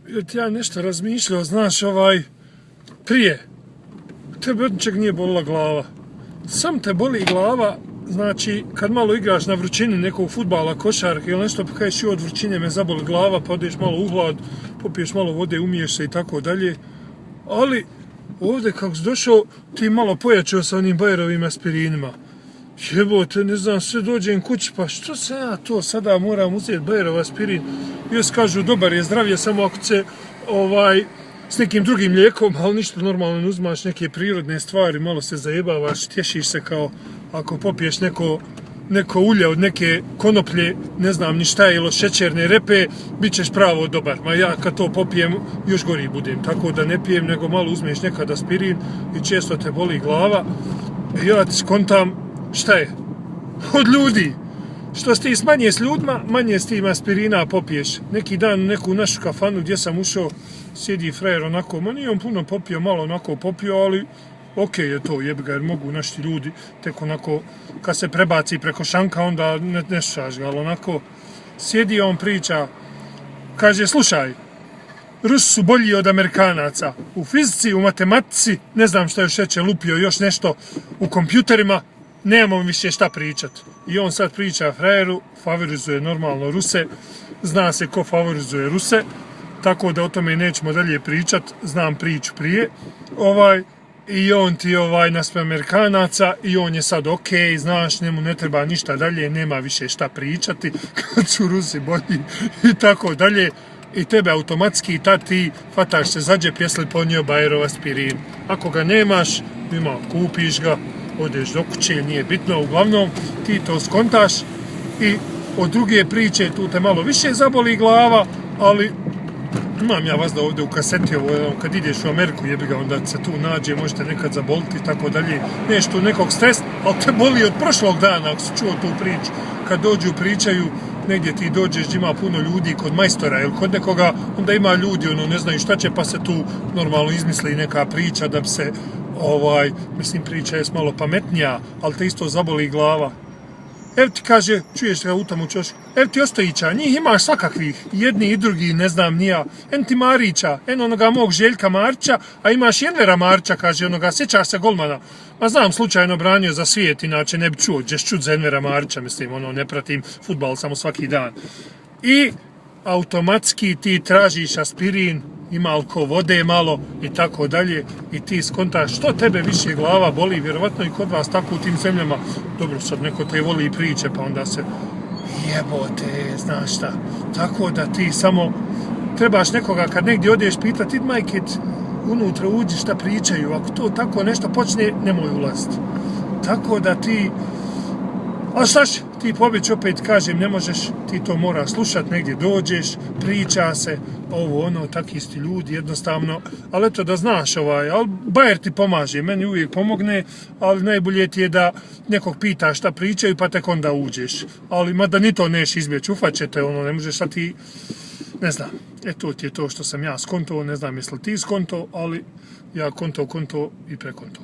Ja nešto razmišljao, znaš, prije, tebe od ničeg nije bolila glava. Sam te boli glava, znači, kad malo igraš na vrućini nekog fudbala, košarke ili nešto, pa kažeš od vrućine me zaboli glava, pa odeš malo u hlad, popiješ malo vode, umiješ se i tako dalje. Ali, ovdje kako si došao, ti malo pojačao sa onim Bayerovim aspirinima. Jebote, ne znam, sve dođem kući, pa što se ja to sada moram uzeti Bayerov aspirin? Jes kažu, dobar je, zdrav je, samo ako se, s nekim drugim lijekom, ali ništa normalno ne uzmaš neke prirodne stvari, malo se zajebavaš, tješiš se kao ako popiješ neko ulje od neke konoplje, ne znam ni šta je, ili šećerne repe, bit ćeš pravo dobar. Ma ja kad to popijem, još gori budem, tako da ne pijem, nego malo uzmeš nekad aspirin i često te boli glava. Ja ti skontam, šta je? Od ljudi. Što si ti manje s ljudima, manje s tim aspirina popiješ. Neki dan u neku našu kafanu gdje sam ušao, sjedi frajer onako, ma nije on puno popio, malo onako popio, ali okej je to, jebi ga, jer mogu naši ljudi tek onako, kad se prebaci preko šanka, onda ne slušaš ga, ali onako, sjedi on priča, kaže, slušaj, Rusi su bolji od Amerikanaca u fizici, u matematici, ne znam šta još reče, lupio još nešto u kompjuterima, nemamo više šta pričat. I on sad priča frajeru, favorizuje normalno Ruse, zna se ko favorizuje Ruse, tako da o tome nećemo dalje pričat, znam priču prije. I on ti naspram Amerikanaca i on je sad okej, znaš, njemu ne treba ništa dalje, nema više šta pričati, kad su Rusi bolji i tako dalje. I tebe automatski tad ti fataš se za džep jesli ponio Bayerov aspirin. Ako ga nemaš, kupiš ga, odeš do kuće, nije bitno, uglavnom ti to skontaš i od druge priče tu te malo više zaboli glava, ali imam ja vas da ovdje u kaseti, kad ideš u Ameriku, jebi ga, onda se tu nađe, možete nekad zaboliti i tako dalje, nešto nekog stresa, ali te boli od prošlog dana, ako si čuo tu priču, kad dođu pričaju, negdje ti dođeš gdje ima puno ljudi kod majstora ili kod nekoga, onda ima ljudi, ne znaju šta će, pa se tu normalno izmisli neka priča da bi se, mislim, priča je malo pametnija, ali te isto zaboli glava. Evo ti kaže, čuješ ga u tomu čošku, evo ti Ostojića, njih imaš svakakvih, jedni i drugi, ne znam nija, en ti Marića, en onoga mog Željka Marića, a imaš Envera Marića, kaže onoga, sjećaš se golmana, ma znam, slučajno branio za svijet, inače ne bi čuo, ćeš čut za Envera Marića, mislim, ne pratim fudbal samo svaki dan. I automatski ti tražiš aspirin, ima alko vode malo i tako dalje i ti skontaš što tebe više glava boli, vjerovatno i kod vas tako u tim zemljama, dobro sad neko te voli i priče pa onda se jebote, znaš šta, tako da ti samo trebaš nekoga kad negdje odeš pitati, majke, unutra uđi šta pričaju, ako to tako nešto počne, nemoj ulaziti. Tako da ti, a šta će, ti pobjeć opet, kažem, ne možeš, ti to moraš slušat, negdje dođeš, priča se, takvi isti ljudi, jednostavno, ali eto da znaš, ali Bayer ti pomaže, meni uvijek pomogne, ali najbolje ti je da nekog pitaš šta pričaju, pa tek onda uđeš, ali mada ni to neš izbjeći, ufaćete, ne možeš, a ti, ne znam, to ti je to što sam ja skonto, ne znam jesli ti skonto, ali ja konto i prekonto.